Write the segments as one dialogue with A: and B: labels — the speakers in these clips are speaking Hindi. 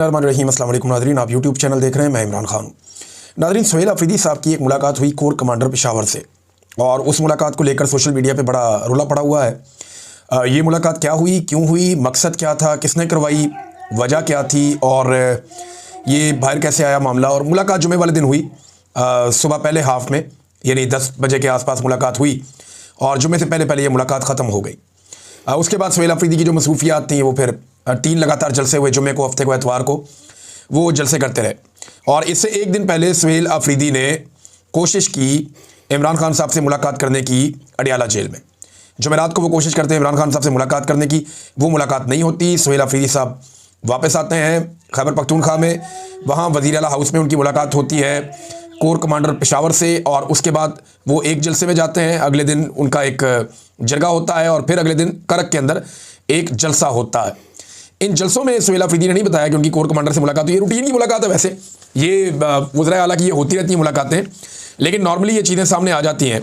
A: रहीम अस्सलाम वालेकुम नाज़रीन, आप यूट्यूब चैनल देख रहे हैं। मैं इमरान खान हूँ। नाज़रीन, सुहेल अफरीदी साहब की एक मुलाकात हुई कोर कमांडर पेशावर से, और उस मुलाकात को लेकर सोशल मीडिया पे बड़ा रोला पड़ा हुआ है। ये मुलाकात क्या हुई, क्यों हुई, मकसद क्या था, किसने करवाई, वजह क्या थी, और ये बाहर कैसे आया मामला। और मुलाकात जुमे वाले दिन हुई, सुबह पहले हाफ में, यानी 10 बजे के आसपास मुलाकात हुई, और जुमे से पहले पहले ये मुलाकात ख़त्म हो गई। उसके बाद सुहेल अफरीदी की जो मसरूफियात थी वो फिर 3 लगातार जलसे हुए, जुमे को, हफ्ते को, एतवार को वो जलसे करते रहे। और इससे एक दिन पहले सुहेल अफरीदी ने कोशिश की इमरान खान साहब से मुलाकात करने की अडियाला जेल में। जुमेरात को वो कोशिश करते हैं इमरान खान साहब से मुलाकात करने की, वो मुलाकात नहीं होती। सुहेल अफरीदी साहब वापस आते हैं खैबर पख्तूनख्वा में, वहाँ वज़ीर आला हाउस में उनकी मुलाकात होती है कोर कमांडर पेशावर से, और उसके बाद वो एक जलसे में जाते हैं। अगले दिन उनका एक जरगा होता है, और फिर अगले दिन करक के अंदर एक जलसा होता है। इन जलसों में सुहेल अफरीदी ने नहीं बताया कि उनकी कोर कमांडर से मुलाकात हुई। ये रूटीन की मुलाकात है, वैसे ये वज़ीर आला की ये होती रहती हैं मुलाकातें, लेकिन नॉर्मली ये चीज़ें सामने आ जाती हैं।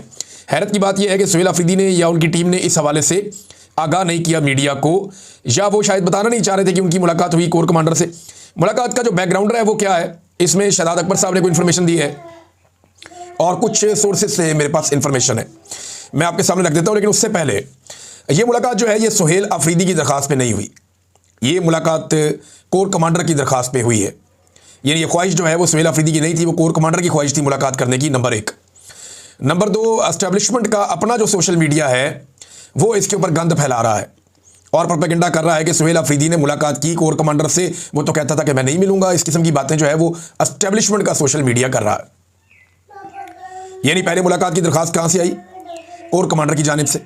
A: हैरत की बात यह है कि सुहेल अफरीदी ने या उनकी टीम ने इस हवाले से आगाह नहीं किया मीडिया को, या वो शायद बताना नहीं चाह रहे थे कि उनकी मुलाकात हुई कोर कमांडर से। मुलाकात का जो बैकग्राउंड है वो क्या है, इसमें शहजाद अकबर साहब ने कोई इन्फॉर्मेशन दी है, और कुछ सोर्सेज से मेरे पास इंफॉर्मेशन है, मैं आपके सामने रख देता हूँ। लेकिन उससे पहले ये मुलाकात जो है ये सुहेल अफरीदी की दरख्वास्त पे नहीं हुई, ये मुलाकात कोर कमांडर की दरख्वास्त पे हुई है। यानी ये ख्वाहिश जो है वो सुहेल अफरीदी की नहीं थी, वो कोर कमांडर की ख्वाहिश थी मुलाकात करने की, नंबर 1। नंबर 2, एस्टेब्लिशमेंट का अपना जो सोशल मीडिया है वो इसके ऊपर गंद फैला रहा है और प्रोपेगेंडा कर रहा है कि सुहेल अफरीदी ने मुलाकात की कोर कमांडर से, वो तो कहता था कि मैं नहीं मिलूंगा। इस किस्म की बातें जो है वो एस्टेब्लिशमेंट का सोशल मीडिया कर रहा है। यानी पहले मुलाकात की दरख्वास्त कहाँ से आई, कोर कमांडर की जानिब से।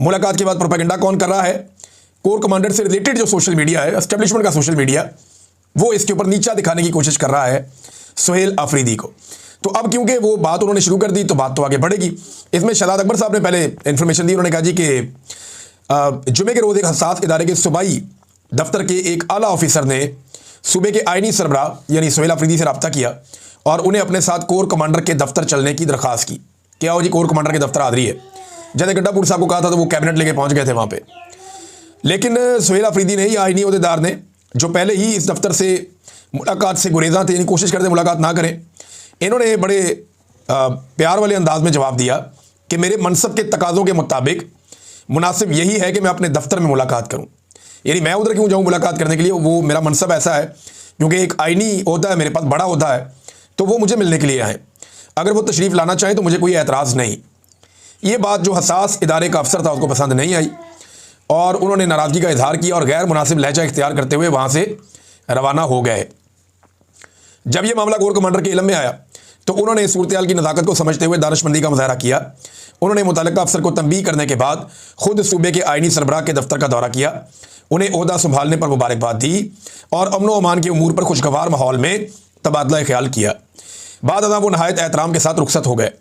A: मुलाकात के बाद प्रोपेगेंडा कौन कर रहा है, कोर कमांडर से रिलेटेड जो सोशल मीडिया है, एस्टेब्लिशमेंट का सोशल मीडिया, वो इसके ऊपर नीचा दिखाने की कोशिश कर रहा है सुहेल अफरीदी को। तो अब क्योंकि वो बात उन्होंने शुरू कर दी तो बात तो आगे बढ़ेगी। इसमें शहजाद अकबर साहब ने पहले इन्फॉर्मेशन दी। उन्होंने कहा जी कि जुमे के रोज़ एक हसास इदारे के सूबाई दफ्तर के एक आला ऑफिसर ने सूबे के आइनी सरबराह यानी सुहेल अफरीदी से रब्ता किया और उन्हें अपने साथ कोर कमांडर के दफ्तर चलने की दरख्वास्त की। क्या हो जी, कोर कमांडर के दफ्तर हाज़री है। जैसे गड्ढापुर साहब को कहा था तो वो कैबिनेट लेके पहुंच गए थे वहाँ पे, लेकिन सुहेल अफरीदी ने, या आइनी अहदेदार ने, जो पहले ही इस दफ्तर से मुलाकात से गुरेज़ां थे, यानी कोशिश करते मुलाकात ना करें, इन्होंने बड़े प्यार वाले अंदाज में जवाब दिया कि मेरे मनसब के तकाज़ों के मुताबिक मुनासिब यही है कि मैं अपने दफ्तर में मुलाकात करूँ। यानी मैं उधर क्यों जाऊँ मुलाकात करने के लिए, वो मेरा मनसब ऐसा है क्योंकि एक आइनी ओहदा है मेरे पास, बड़ा ओहदा है, तो वो मुझे मिलने के लिए आए। अगर वो तशरीफ़ लाना चाहें तो मुझे कोई एतराज़ नहीं। ये बात जो हसास इदारे का अफसर था उसको पसंद नहीं आई, और उन्होंने नाराज़गी का इजहार किया और गैर मुनासिब लहजा इख्तियार करते हुए वहाँ से रवाना हो गए। जब यह मामला कोर कमांडर के इल्म में आया तो उन्होंने सूरत हाल की नज़ाकत को समझते हुए दानिशमंदी का मुजाहरा किया। उन्होंने मुतल्लिका अफसर को तंबीह करने के बाद खुद सूबे के आइनी सरबराह के दफ्तर का दौरा किया, उन्हें ओहदा संभालने पर मुबारकबाद दी और अमन व अमान के उमूर पर खुशगवार माहौल में तबादला ख्याल किया। बाद अदा वो नहायत एहतराम के साथ रुखसत हो गए।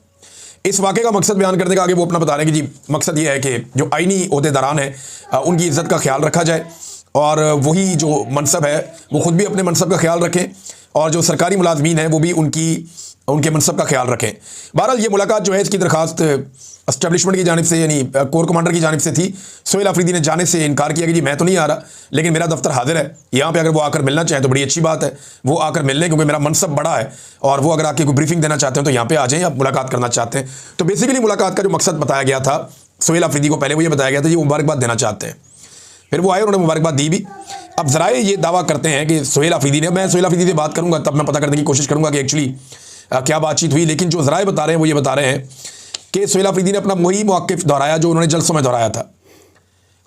A: इस वाक़े का मकसद बयान करने का आगे वो अपना बता रहे हैं कि जी मकसद ये है कि जो आइनी ओहदेदारान है उनकी इज़्ज़त का ख्याल रखा जाए, और वही जो मनसब है वो ख़ुद भी अपने मनसब का ख्याल रखें, और जो सरकारी मुलाजमीन हैं वो भी उनके मनसब का ख्याल रखें। बहरहाल ये मुलाकात जो है इसकी दरख्वास्त एस्टेब्लिशमेंट की जानिब से यानी कोर कमांडर की जानिब से थी। सुहेल अफरीदी ने जाने से इनकार किया कि जी मैं तो नहीं आ रहा, लेकिन मेरा दफ्तर हाजिर है यहाँ पे, अगर वो आकर मिलना चाहें तो बड़ी अच्छी बात है, वो आकर मिल लें, क्योंकि मेरा मनसब बड़ा है, और वो अगर आके कोई ब्रीफिंग देना चाहते हैं तो यहाँ पे आ जाएं, आप मुलाकात करना चाहते हैं। तो बेसिकली मुलाकात का जो मकसद बताया गया था सुहेल अफरीदी को, पहले वो ये बताया गया था जी वो मुबारकबाद देना चाहते हैं। फिर वो आए, उन्होंने मुबारकबाद दी भी। अब ज़राए ये दावा करते हैं कि सुहेल अफरीदी ने, मैं सुहेल अफरीदी से बात करूँगा तब मैं पता करने की कोशिश करूँगा कि एक्चुअली क्या बातचीत हुई, लेकिन जो ज़राए बता रहे हैं वो ये बता रहे हैं कि सुहेल अफरीदी ने अपना वही मौक़िफ़ दोहराया जो उन्होंने जलसों में दोहराया था,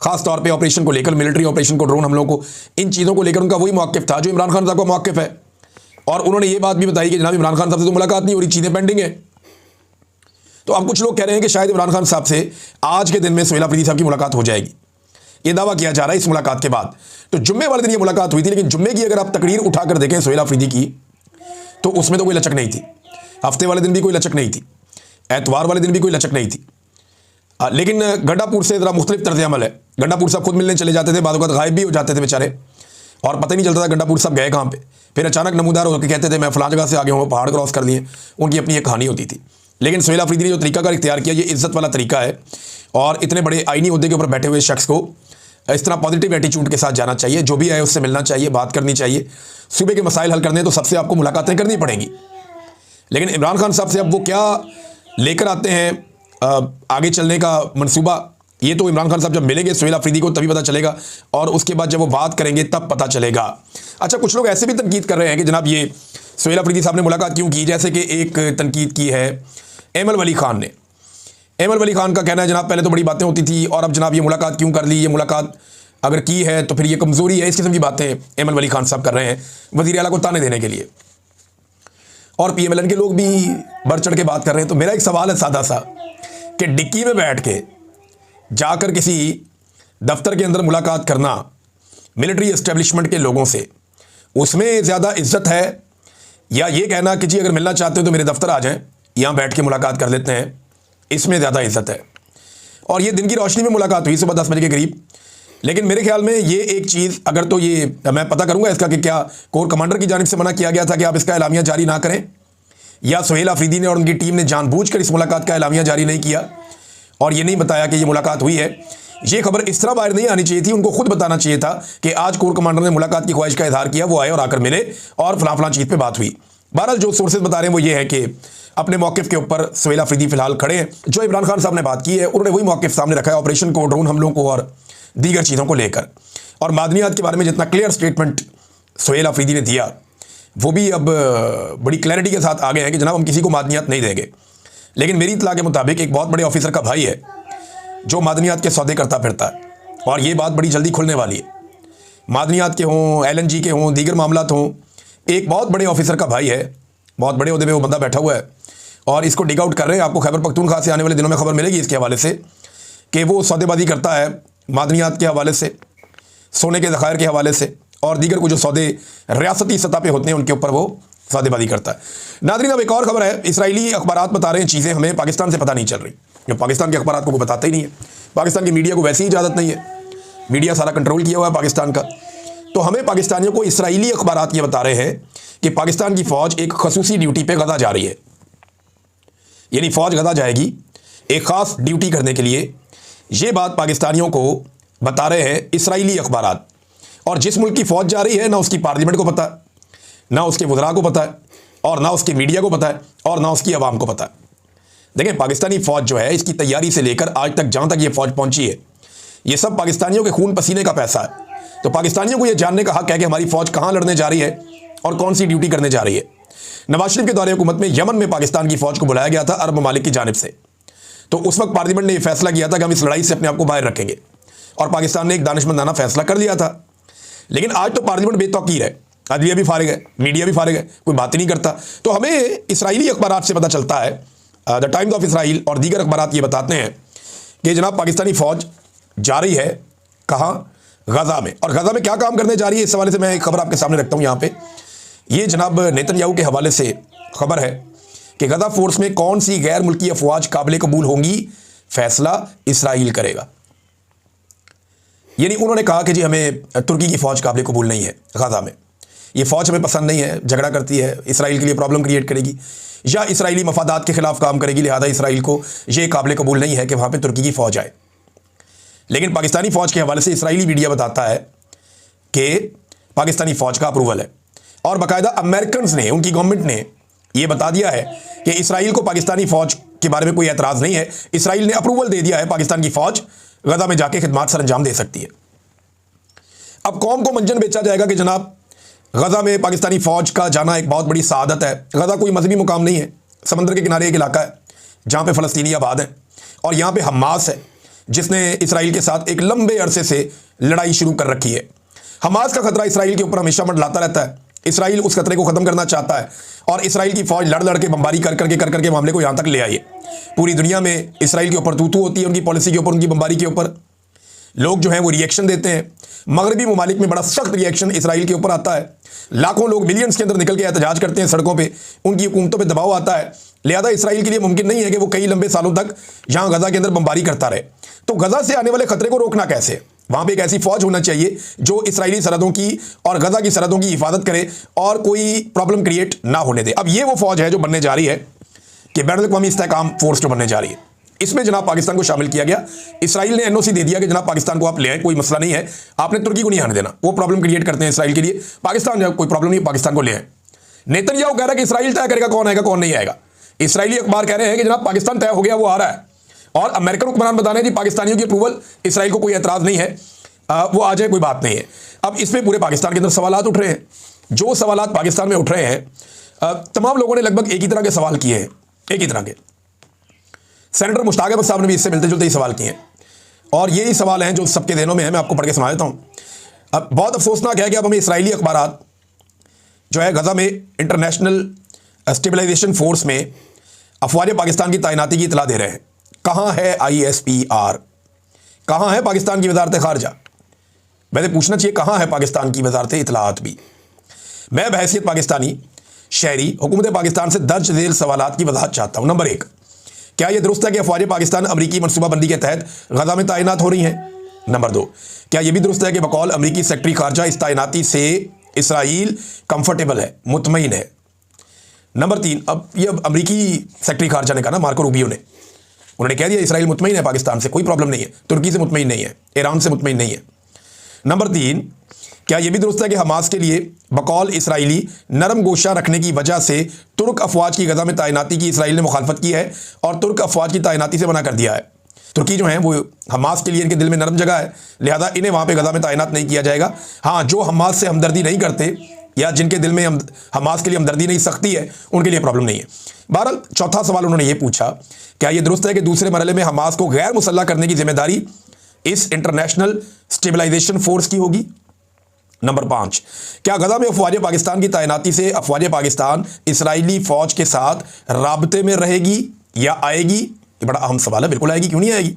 A: ख़ास तौर पे ऑपरेशन को लेकर, मिलिट्री ऑपरेशन को, ड्रोन हमलों को, इन चीज़ों को लेकर उनका वही मौक़िफ़ था जो इमरान खान साहब का मौक़िफ़ है। और उन्होंने ये बात भी बताई कि जनाब इमरान खान साहब से तो मुलाकात नहीं हो रही, चीज़ें पेंडिंग है। तो अब कुछ लोग कह रहे हैं कि शायद इमरान खान साहब से आज के दिन में सुहेल अफरीदी साहब की मुलाकात हो जाएगी, ये दावा किया जा रहा है इस मुलाकात के बाद। तो जुम्मे वाले दिन ये मुलाकात हुई थी, लेकिन जुम्मे की अगर आप तकरीर उठाकर देखें सुहेल अफरीदी की तो उसमें तो कोई लचक नहीं थी, हफ्ते वाले दिन भी कोई लचक नहीं थी, एतवार वाले दिन भी कोई लचक नहीं थी। लेकिन गड्ढापुर से ज़रा मुख्तलिफ तर्ज अमल है। गड्ढापुर साहब खुद मिलने चले जाते थे, बाद वक्त गायब भी हो जाते थे बेचारे, और पता ही नहीं चलता था गड्ढापुर साहब गए कहाँ पे। फिर अचानक नमूदार होकर कहते थे मैं फलां जगह से आ गया हूँ, पहाड़ क्रॉस कर लिए, उनकी अपनी एक कहानी होती थी। लेकिन सुहेल अफरीदी ने जो तरीका कार इख्तियार किया, ये इज़्ज़त वाला तरीका है, और इतने बड़े आइनी ओहदे के ऊपर बैठे हुए शख्स को इस तरह पॉजिटिव एटीट्यूड के साथ जाना चाहिए, जो भी आए उससे मिलना चाहिए, बात करनी चाहिए। सूबे के मसाइल हल करने हैं तो सबसे आपको मुलाकातें करनी पड़ेंगी। लेकिन इमरान खान साहब से अब वो क्या लेकर आते हैं आगे चलने का मंसूबा, ये तो इमरान खान साहब जब मिलेंगे सुहेल अफरीदी को तभी पता चलेगा, और उसके बाद जब वो बात करेंगे तब पता चलेगा। अच्छा, कुछ लोग ऐसे भी तनकीद कर रहे हैं कि जनाब ये सुहेल अफरीदी साहब ने मुलाकात क्यों की, जैसे कि एक तनकीद की है एमल वली खान ने। एमल वली खान का कहना है जनाब पहले तो बड़ी बातें होती थी और अब जनाब ये मुलाकात क्यों कर ली, ये मुलाकात अगर की है तो फिर ये कमज़ोरी है। इस किस्म की बातें एमल वली खान साहब कर रहे हैं वज़ीर आला को ताने देने के लिए, और PMLN के लोग भी बढ़ चढ़ के बात कर रहे हैं। तो मेरा एक सवाल है सादा सा कि डिक्की में बैठ के जाकर किसी दफ्तर के अंदर मुलाकात करना मिलिट्री एस्टेब्लिशमेंट के लोगों से, उसमें ज़्यादा इज्जत है या ये कहना कि जी अगर मिलना चाहते हो तो मेरे दफ्तर आ जाएं, यहाँ बैठ के मुलाकात कर लेते हैं, इसमें ज़्यादा इज्जत है। और ये दिन की रोशनी में मुलाकात हुई सुबह 10 बजे के करीब। लेकिन मेरे ख्याल में ये एक चीज़, अगर तो ये मैं पता करूंगा इसका कि क्या कोर कमांडर की जानिब से मना किया गया था कि आप इसका एलामिया जारी ना करें, या सुहेल अफरीदी ने और उनकी टीम ने जानबूझकर इस मुलाकात का एलामिया जारी नहीं किया और ये नहीं बताया कि ये मुलाकात हुई है। ये खबर इस तरह बाहर नहीं आनी चाहिए थी, उनको खुद बताना चाहिए था कि आज कोर कमांडर ने मुलाकात की ख्वाहिश का इजहार किया, वो आए और आकर मिले और फलां चीज़ पर बात हुई। बहरहाल जो सोर्सेज बता रहे हैं वो ये है कि अपने मौक़िफ़ के ऊपर सुहेल अफरीदी फिलहाल खड़े हैं। जो इमरान खान साहब ने बात की है उन्होंने वही मौक़िफ़ सामने रखा है ऑपरेशन को, ड्रोन हमलों को और दीगर चीज़ों को लेकर। और मादनियात के बारे में जितना क्लियर स्टेटमेंट सुहेल अफरीदी ने दिया वो भी अब बड़ी क्लैरिटी के साथ आ गए हैं कि जनाब हम किसी को मादनियात नहीं देंगे। लेकिन मेरी इत्तला के मुताबिक एक बहुत बड़े ऑफिसर का भाई है जो मादनियात के सौदे करता फिरता है, और ये बात बड़ी जल्दी खुलने वाली है। मादनियात के हों, LNG के हों, दीगर मामलात हों, एक बहुत बड़े ऑफिसर का भाई है, बहुत बड़े ओहदे में वो बंदा बैठा हुआ है और इसको डिग आउट कर रहे हैं। आपको खैबर पख्तूनख्वा से आने वाले दिनों में खबर मिलेगी इसके हवाले से कि वो सौदेबाजी करता है मादनियात के हवाले से, सोने के ज़खायर के हवाले से और दीगर को जो सौदे रियासती सतह पे होते हैं उनके ऊपर वो सौदेबाजी करता है। नाज़रीन, अब एक और खबर है, इसराइली अखबारात बता रहे हैं चीज़ें हमें पाकिस्तान से पता नहीं चल रही, जो पाकिस्तान के अखबारात को वो बताते ही नहीं है। पाकिस्तान की मीडिया को वैसी ही इजाज़त नहीं है, मीडिया सारा कंट्रोल किया हुआ है पाकिस्तान का। तो हमें पाकिस्तानियों को इसराइली अखबारात ये बता रहे हैं कि पाकिस्तान की फ़ौज एक खसूसी ड्यूटी पर गज़ा जा रही है, यानी फ़ौज गज़ा जाएगी एक ख़ास ड्यूटी करने के लिए। ये बात पाकिस्तानियों को बता रहे हैं इसराइली अखबारात। और जिस मुल्क की फ़ौज जा रही है ना उसकी पार्लियामेंट को पता है, ना उसके वज़रा को पता है, और ना उसके मीडिया को पता है, और ना उसकी आवाम को पता है। देखें, पाकिस्तानी फ़ौज जो है इसकी तैयारी से लेकर आज तक जहाँ तक ये फ़ौज पहुँची है, ये सब पाकिस्तानियों के खून पसीने का पैसा है। तो पाकिस्तानियों को ये जानने का हक़ है कि हमारी फ़ौज कहाँ लड़ने जा रही है और कौन सी ड्यूटी करने जा रही है। नवाज शरीफ के दौरे हुकूमत में यमन में पाकिस्तान की फ़ौज को बुलाया गया था अरब ममालिक की जानिब से। तो उस वक्त पार्लियामेंट ने यह फैसला किया था कि हम इस लड़ाई से अपने आप को बाहर रखेंगे, और पाकिस्तान ने एक दानिशमंदाना फैसला कर लिया था। लेकिन आज तो पार्लियामेंट बेतौकीर है, अदलिया भी फारिग है, मीडिया भी फारिग है, कोई बात ही नहीं करता। तो हमें इसराइली अखबारात से पता चलता है, द टाइम्स ऑफ इसराइल और दीगर अखबारात ये बताते हैं कि जनाब पाकिस्तानी फ़ौज जा रही है कहाँ, गज़ा में। और गज़ा में क्या काम करने जा रही है, इस हवाले से मैं एक खबर आपके सामने रखता हूँ यहाँ पे। ये जनाब नेतन्याहू के हवाले से खबर है कि गज़ा फोर्स में कौन सी गैर मुल्की अफवाज काबिल कबूल होंगी, फैसला इसराइल करेगा। यानी उन्होंने कहा कि जी हमें तुर्की की फ़ौज काबिल कबूल नहीं है गज़ा में, ये फ़ौज हमें पसंद नहीं है, झगड़ा करती है, इसराइल के लिए प्रॉब्लम क्रिएट करेगी या इसराइली मफादात के ख़िलाफ़ काम करेगी, लिहाजा इसराइल को ये काबिल कबूल नहीं है कि वहाँ पर तुर्की की फ़ौज आए। लेकिन पाकिस्तानी फ़ौज के हवाले से इसराइली मीडिया बताता है कि पाकिस्तानी फ़ौज का अप्रूवल है, और बाकायदा अमेरिकन ने, उनकी गवर्नमेंट ने यह बता दिया है कि इसराइल को पाकिस्तानी फ़ौज के बारे में कोई एतराज़ नहीं है। इसराइल ने अप्रूवल दे दिया है, पाकिस्तान की फ़ौज गज़ा में जाके खिदमात सर अंजाम दे सकती है। अब कौम को मंजन बेचा जाएगा कि जनाब गज़ा में पाकिस्तानी फ़ौज का जाना एक बहुत बड़ी सआदत है। गज़ा कोई मजहबी मुकाम नहीं है, समंदर के किनारे एक इलाका है जहाँ पे फ़लस्तीनी आबाद हैं, और यहाँ पे हमास है जिसने इसराइल के साथ एक लंबे अरसे से लड़ाई शुरू कर रखी है। हमास का खतरा इसराइल के ऊपर हमेशा मंडलाता रहता है। इसराइल उस खतरे को ख़त्म करना चाहता है, और इसराइल की फ़ौज लड़ लड़ के बमबारी कर करके मामले को यहाँ तक ले आई है। पूरी दुनिया में इसराइल के ऊपर तू होती है, उनकी पॉलिसी के ऊपर, उनकी बमबारी के ऊपर। लोग जो हैं वो रिएक्शन देते हैं। मगरबी ममालिक में बड़ा सख्त रिएक्शन इसराइल के ऊपर आता है। लाखों लोग मिलियंस के अंदर निकल के एहतजाज करते हैं सड़कों पे, उनकी हुकूमतों पे दबाव आता है। लिहाजा इसराइल के लिए मुमकिन नहीं है कि वो कई लंबे सालों तक यहाँ गज़ा के अंदर बमबारी करता रहे। तो गज़ा से आने वाले खतरे को रोकना कैसे? वहाँ पे एक ऐसी फ़ौज होना चाहिए जो इसराइली सरहदों की और गज़ा की सरहदों की हिफाजत करे और कोई प्रॉब्लम क्रिएट ना होने दे। अब ये वो फ़ौज है जो बनने जा रही है कि बैनुल-अक़वामी इस्तेहकाम फ़ोर्स जो बनने जा रही है। इसमें जनाब पाकिस्तान को शामिल किया गया। इसराइल ने एनओसी दे दिया कि जनाब पाकिस्तान को आप ले आए, कोई मसला नहीं है, आपने तुर्की को नहीं आने देना, वो प्रॉब्लम क्रिएट करते हैं इसराइल के लिए। पाकिस्तान कोई प्रॉब्लम नहीं, पाकिस्तान को ले आए। नेतन्याहू कह रहा है कि इसराइल तय करेगा कौन आएगा कौन नहीं आएगा। इसराइली अखबार कह रहे हैं कि जनाब पाकिस्तान तय हो गया, वो आ रहा है, और अमेरिकन हुक्मरान बता रहे हैं कि पाकिस्तानियों की अप्रूवल, इसराइल को कोई एतराज नहीं है, वो आ जाए, कोई बात नहीं है। अब इसमें पूरे पाकिस्तान के अंदर सवालात उठ रहे हैं। जो सवालात पाकिस्तान में उठ रहे हैं, तमाम लोगों ने लगभग एक ही तरह के सवाल किए हैं, एक ही तरह के। सेनेटर मुश्ताक अहमद साहब ने भी इससे मिलते जुलते ही सवाल किए हैं, और यही सवाल हैं जो सबके ज़हनों में है। मैं आपको पढ़ के सुना देता हूँ। अब बहुत अफसोसनाक है कि अब हमें इसराइली अखबारात जो है गजा में इंटरनेशनल स्टेबलाइजेशन फोर्स में अफवाज पाकिस्तान की तैनाती की इतला दे रहे हैं। कहाँ है ISPR, कहाँ है पाकिस्तान की वजारत खारजा? वैसे पूछना चाहिए कहाँ है पाकिस्तान की वजारत इतलात भी। मैं बहैसियत पाकिस्तानी शहरी हुकूमत पाकिस्तान से दर्ज झेल सवालात की वजाहत चाहता हूँ। नंबर 1, क्या यह दुरुस्त है कि अफवाज पाकिस्तान अमरीकी मनसूबाबंदी के तहत गजा में तैनात हो रही हैं? नंबर 2, क्या यह भी दुरुस्त है कि बकौल अमरीकी सेक्रेटरी खारजा इस तैनाती से इसराइल कंफर्टेबल है, मुतमईन है? नंबर 3, अब ये अमरीकी सेक्रेटरी खारजा ने कहा ना, मार्को रूबियो ने, उन्होंने कह दिया इसराइल मुतमईन है पाकिस्तान से, कोई प्रॉब्लम नहीं है, तुर्की से मुतमईन नहीं है, ईरान से मुतमईन नहीं है। नंबर 3, क्या यह भी दुरुस्त है कि हमास के लिए बकौल इसराइली नरम गोशा रखने की वजह से तुर्क अफवाज की गजा में तैनाती की इसराइल ने मुखालफत की है और तुर्क अफवाज की तैनाती से मना कर दिया है? तुर्की जो है वो हमास के लिए इनके दिल में नरम जगह है, लिहाजा इन्हें वहाँ पे गजा में तैनात नहीं किया जाएगा। हाँ, जो हमास से हमदर्दी नहीं करते या जिनके दिल में हमास के लिए हमदर्दी नहीं सख्ती है, उनके लिए प्रॉब्लम नहीं है। बहरहाल चौथा सवाल उन्होंने ये पूछा, क्या यह दुरुस्त है कि दूसरे मरहले में हमास को गैर मुसल्लह करने की जिम्मेदारी इस इंटरनेशनल स्टेबलाइजेशन फोर्स की होगी? नंबर 5, क्या गजा में अफवाज पाकिस्तान की तैनाती से अफवाज पाकिस्तान इसराइली फौज के साथ राब्ते में रहेगी या आएगी? ये बड़ा अहम सवाल है। बिल्कुल आएगी, क्यों नहीं आएगी?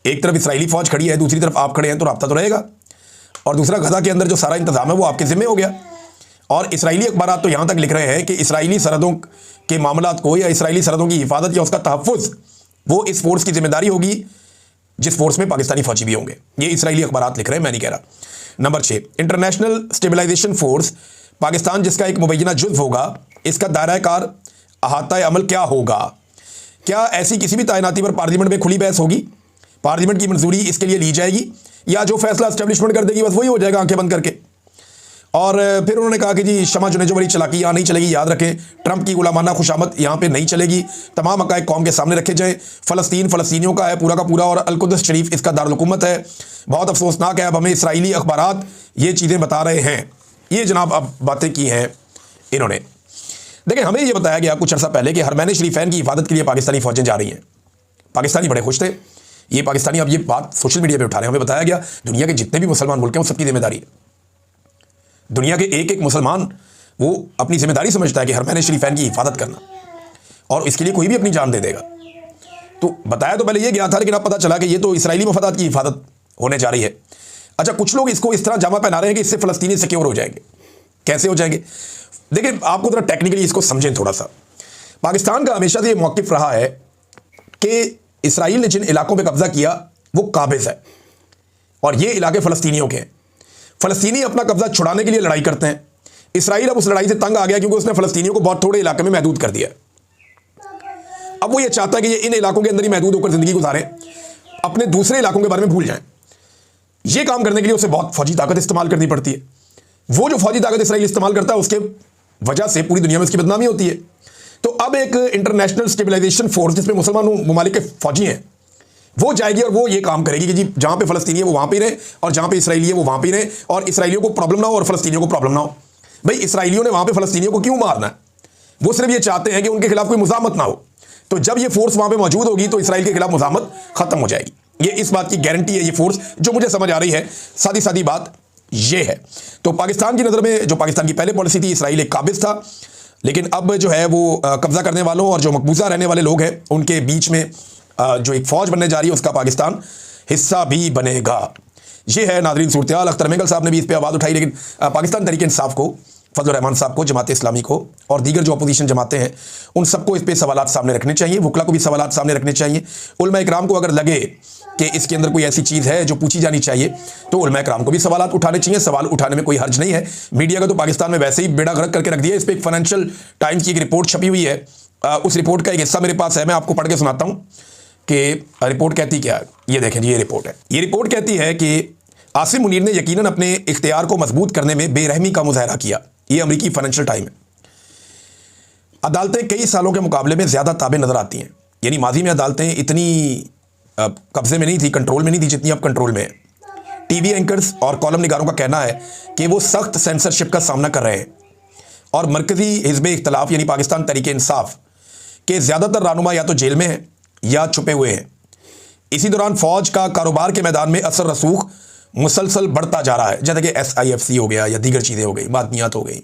A: एक तरफ इसराइली फौज खड़ी है, दूसरी तरफ आप खड़े हैं, तो राब्ता तो रहेगा। और दूसरा, गजा के अंदर जो सारा इंतजाम है वो आपके जिम्मे हो गया। और इसराइली अखबार तो यहाँ तक लिख रहे हैं कि इसराइली सरहदों के मामलात को या इसराइली सरहदों की हिफाजत या उसका तहफ़्फ़ुज़ वो इस फोर्स की जिम्मेदारी होगी जिस फोर्स में पाकिस्तानी फौजी भी होंगे। ये इसराइली अखबार लिख रहे हैं, मैं नहीं कह रहा। Number 6, international stabilization force Pakistan जिसका एक मुबैना जुज़्व होगा, इसका दायरा कार अहाता अमल क्या होगा? क्या ऐसी किसी भी तैनाती पर पार्लियामेंट में खुली बहस होगी? पार्लियामेंट की मंजूरी इसके लिए ली जाएगी या जो फैसला एस्टेब्लिशमेंट कर देगी बस वही हो जाएगा आंखें बंद करके? और फिर उन्होंने कहा कि जी शमा जुनेजो वाली चालाकी यहाँ नहीं चलेगी, याद रखें, ट्रंप की गुलामाना खुशामद यहाँ पे नहीं चलेगी, तमाम हक़ाइक़ कौम के सामने रखे जाएँ। फ़लस्तीन फ़लस्तीनियों का है पूरा का पूरा और अल-कुद्स शरीफ इसका दारुल हुकूमत है। बहुत अफसोसनाक है, अब हमें इसराइली अखबारात ये चीज़ें बता रहे हैं। ये जनाब अब बातें की हैं इन्होंने। देखिए, हमें ये बताया गया कुछ अर्सा पहले कि हरमैन शरीफैन की हिफाजत के लिए पाकिस्तानी फ़ौजें जा रही हैं। पाकिस्तानी बड़े खुश थे, ये पाकिस्तानी अब ये बात सोशल मीडिया पर उठा रहे हैं। हमें बताया गया दुनिया के जितने भी मुसलमान मुल्क हैं वो सबकी जिम्मेदारी है। दुनिया के एक एक मुसलमान वो अपनी जिम्मेदारी समझता है कि हरमैन शरीफैन की हिफाजत करना, और इसके लिए कोई भी अपनी जान दे देगा। तो बताया तो पहले ये गया था, लेकिन अब पता चला कि ये तो इसराइली मफादात की हिफाजत होने जा रही है। अच्छा, कुछ लोग इसको इस तरह जामा पहना रहे हैं कि इससे फ़लस्तीनी सिक्योर हो जाएंगे। कैसे हो जाएंगे? देखिए, आपको थोड़ा टेक्निकली इसको समझें थोड़ा सा। पाकिस्तान का हमेशा से ये मौक़िफ़ रहा है कि इसराइल ने जिन इलाकों पर कब्ज़ा किया वो काबिज़ है और ये इलाके फ़लस्तीनियों के हैं। फ़लस्तीनी अपना कब्जा छुड़ाने के लिए लड़ाई करते हैं। इसराइल अब उस लड़ाई से तंग आ गया क्योंकि उसने फ़लस्तीनियों को बहुत थोड़े इलाके में महदूद कर दिया। अब वो ये चाहता है कि ये इन इलाकों के अंदर ही महदूद होकर ज़िंदगी गुजारें, अपने दूसरे इलाकों के बारे में भूल जाएं। ये काम करने के लिए उसे बहुत फौजी ताकत इस्तेमाल करनी पड़ती है। वो जो फौजी ताकत इसराइल इस्तेमाल करता है उसके वजह से पूरी दुनिया में उसकी बदनामी होती है। तो अब एक इंटरनेशनल स्टेबलाइजेशन फोर्स जिसमें मुसलमान ममालिक के फौजी हैं वो जाएगी और वो ये काम करेगी कि जी जहाँ पे फ़लस्तीनी है वो वहाँ पे रहे और जहाँ पे इसराइली है वो वहाँ पे रहे, और इसराइलियों को प्रॉब्लम ना हो और फ़लस्तीनियों को प्रॉब्लम ना हो। भाई, इसराइलियों ने वहाँ पे फ़लस्तीनियों को क्यों मारना है? वो सिर्फ ये चाहते हैं कि उनके खिलाफ कोई मुज़ाहमत ना हो। तो जब ये फोर्स वहाँ पे मौजूद होगी तो इसराइल के खिलाफ मुज़ाहमत ख़त्म हो जाएगी। ये इस बात की गारंटी है ये फोर्स, जो मुझे समझ आ रही है। सादी सादी बात ये है। तो पाकिस्तान की नज़र में जो पाकिस्तान की पहले पॉलिसी थी, इसराइल एक काबिज़ था, लेकिन अब जो है वो कब्ज़ा करने वालों और जो मकबूजा रहने वाले लोग हैं उनके बीच में जो एक फ़ौज बनने जा रही है उसका पाकिस्तान हिस्सा भी बनेगा। ये है नाज़रीन सूरत-ए-हाल। अख्तर मेंगल साहब ने भी इस पर आवाज़ उठाई, लेकिन पाकिस्तान तहरीक इंसाफ को, फजलुर रहमान साहब को, जमात इस्लामी को और दीगर जो अपोजिशन जमातें हैं उन सबको इस पर सवालात सामने रखने चाहिए। वकला को भी सवालात सामने रखने चाहिए। उलमा इकराम को अगर लगे कि इसके अंदर कोई ऐसी चीज़ है जो पूछी जानी चाहिए तो उलमा इकराम को भी सवालात उठाने चाहिए। सवाल उठाने में कोई हर्ज नहीं है। मीडिया का तो पाकिस्तान में वैसे ही बेड़ा गर्क करके रख दिया। इस पर एक फाइनेंशियल टाइम्स की एक रिपोर्ट छपी हुई है, उस रिपोर्ट का एक हिस्सा मेरे पास है, मैं आपको पढ़ के सुनाता हूँ। कि रिपोर्ट कहती क्या है। ये देखें जी, ये रिपोर्ट है। ये रिपोर्ट कहती है कि आसिम मुनीर ने यकीनन अपने इख्तियार को मजबूत करने में बेरहमी का मुजाहरा किया। ये अमेरिकी फाइनेंशियल टाइम है। अदालतें कई सालों के मुकाबले में ज़्यादा ताबे नज़र आती हैं। यानी माजी में अदालतें इतनी कब्जे में नहीं थी, कंट्रोल में नहीं थी जितनी अब कंट्रोल में है। टीवी एंकर्स और कॉलम निगारों का कहना है कि वो सख्त सेंसरशिप का सामना कर रहे हैं और मरकज़ी हिज़्ब इख्तिलाफ यानी पाकिस्तान तहरीक इंसाफ के ज़्यादातर रहनुमा या तो जेल में हैं या छुपे हुए हैं। इसी दौरान फ़ौज का कारोबार के मैदान में असर रसूख मुसलसल बढ़ता जा रहा है, जैसे कि SIFC हो गया या दीगर चीज़ें हो गई, मादनियात हो गई,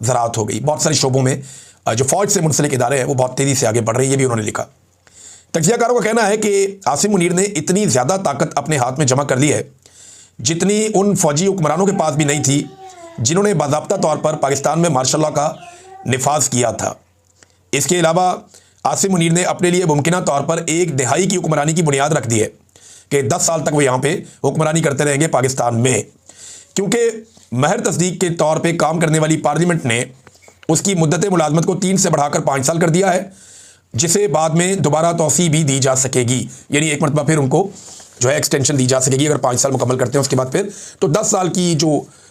A: ज़राअत हो गई। बहुत सारे शोबों में जो फ़ौज से मुंसलिक इदारे हैं वो बहुत तेज़ी से आगे बढ़ रही है, ये भी उन्होंने लिखा। तज्ज़ियाकारों का कहना है कि आसिम मुनीर ने इतनी ज़्यादा ताकत अपने हाथ में जमा कर ली है जितनी उन फ़ौजी हुक्मरानों के पास भी नहीं थी जिन्होंने बाज़ाब्ता तौर पर पाकिस्तान में मार्शल लॉ का निफाज किया था। इसके अलावा आसिम मुनीर ने अपने लिए मुमकिना तौर पर एक दिहाई की हुक्मरानी की बुनियाद रख दी है कि 10 साल तक वो यहाँ पे हुक्मरानी करते रहेंगे पाकिस्तान में, क्योंकि महर तस्दीक के तौर पे काम करने वाली पार्लियामेंट ने उसकी मुद्दत मुलाजमत को 3 से बढ़ाकर 5 साल कर दिया है, जिसे बाद में दोबारा तौसी भी दी जा सकेगी। यानी एक मरतबा फिर उनको जो है एक्सटेंशन दी जा सकेगी अगर 5 साल मुकम्मल करते हैं उसके बाद फिर तो 10 साल की जो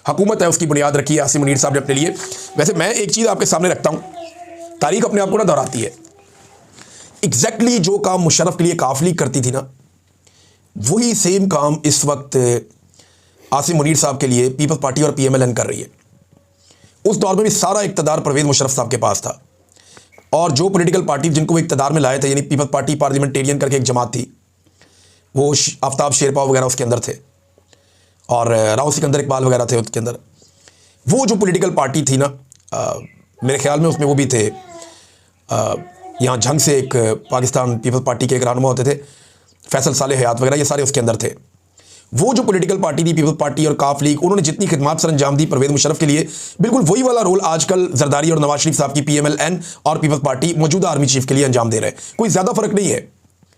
A: हुकूमत है उसकी बुनियाद रखी है आसिम मुनीर साहब ने अपने लिए। वैसे मैं एक चीज़ आपके सामने रखता हूँ, तारीख अपने आप को ना दोहराती है। एग्जैक्टली जो काम मुशर्रफ के लिए काफ लीग करती थी ना, वही सेम काम इस वक्त आसिम मुनीर साहब के लिए पीपल्स पार्टी और PMLN कर रही है। उस दौर में भी सारा इक़्तिदार परवेज़ मुशर्रफ साहब के पास था और जो पॉलिटिकल पार्टी जिनको वो इक़्तिदार में लाए थे, यानी पीपल्स पार्टी पार्लियामेंटेरियन करके एक जमात थी, वो आफ्ताब शेरपा वगैरह उसके अंदर थे और राव सिकंदर इकबाल वगैरह थे उसके अंदर। वो जो पॉलिटिकल पार्टी थी ना, मेरे ख्याल में उसमें वो भी थे, यहाँ झंग से एक पाकिस्तान पीपल्स पार्टी के एक रहनुमा होते थे, फैसल साले हयात वगैरह, ये सारे उसके अंदर थे। वो जो पॉलिटिकल पार्टी थी पीपल्स पार्टी और काफ लीग, उन्होंने जितनी खिदमत सर अंजाम दी परवेज़ मुशर्रफ के लिए, बिल्कुल वही वाला रोल आजकल जरदारी और नवाज शरीफ साहब की PMLN और पीपल्स पार्टी मौजूदा आर्मी चीफ के लिए अंजाम दे रहे हैं। कोई ज़्यादा फ़र्क नहीं है।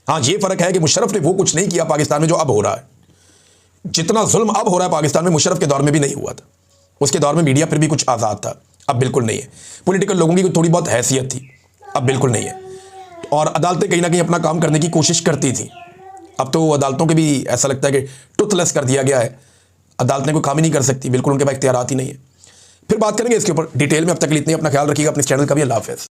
A: हाँ, ये फ़र्क है कि मुशर्रफ ने वो कुछ नहीं किया पाकिस्तान में जो अब हो रहा है। जितना जुल्म अब हो रहा है पाकिस्तान में, मुशर्रफ के दौर में भी नहीं हुआ था। उसके दौर में मीडिया फिर भी कुछ आज़ाद था, अब बिल्कुल नहीं है। पॉलिटिकल लोगों की थोड़ी बहुत हैसियत थी, अब बिल्कुल नहीं है। और अदालतें कहीं ना कहीं अपना काम करने की कोशिश करती थी। अब तो अदालतों के भी ऐसा लगता है कि टुथलेस कर दिया गया है, अदालतें कोई काम ही नहीं कर सकती, बिल्कुल उनके पास इख्तियारात ही नहीं है। फिर बात करेंगे इसके ऊपर डिटेल में। अब तक के लिए इतनी, अपना ख्याल रखिएगा, अपने चैनल का भी। अल्लाह हाफ़िज़।